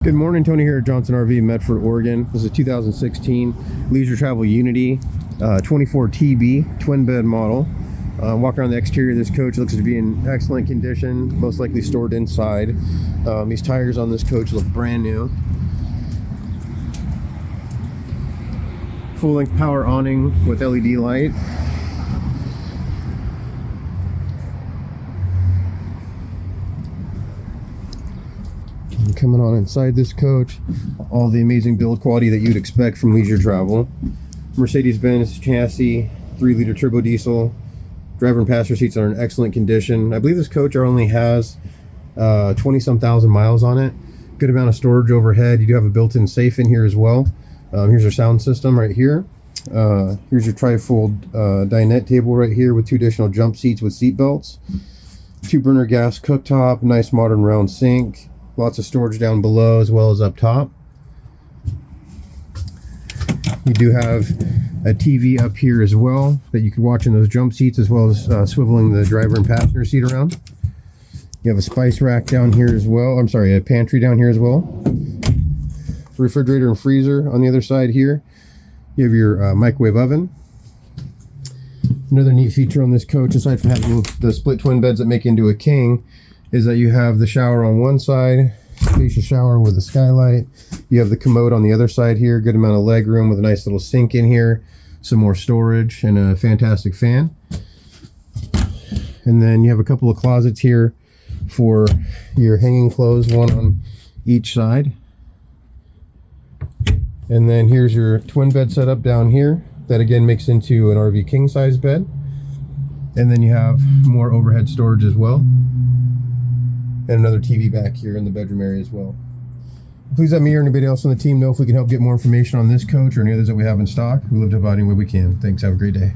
Good morning, Tony here at Johnson RV, Medford, Oregon. This is a 2016 Leisure Travel Unity 24 TB twin bed model. Walk around the exterior of this coach, looks to be in excellent condition, most likely stored inside. These tires on this coach look brand new. Full length power awning with LED light. And coming on inside this coach, all the amazing build quality that you'd expect from leisure travel. Mercedes-Benz chassis, 3-liter turbo diesel. Driver and passenger seats are in excellent condition. I believe this coach only has 20-some thousand miles on it. Good amount of storage overhead. You do have a built-in safe in here as well. Here's your sound system right here. Here's your trifold dinette table right here with 2 additional jump seats with seat belts. 2-burner gas cooktop, nice modern round sink. Lots of storage down below as well as up top. You do have a TV up here as well that you can watch in those jump seats, as well as swiveling the driver and passenger seat around. You have a spice rack down here as well. I'm sorry, a pantry down here as well. Refrigerator and freezer on the other side here. You have your microwave oven. Another neat feature on this coach, aside from having the split twin beds that make into a king, is that you have the shower on one side, spacious shower with a skylight. You have the commode on the other side here, good amount of leg room with a nice little sink in here, some more storage, and a fantastic fan. And then you have a couple of closets here for your hanging clothes, one on each side. And then here's your twin bed setup down here that again makes into an RV king size bed. And then you have more overhead storage as well. And another TV back here in the bedroom area as well. Please let me or anybody else on the team know if we can help get more information on this coach or any others that we have in stock. We love to help out any way we can. Thanks. Have a great day.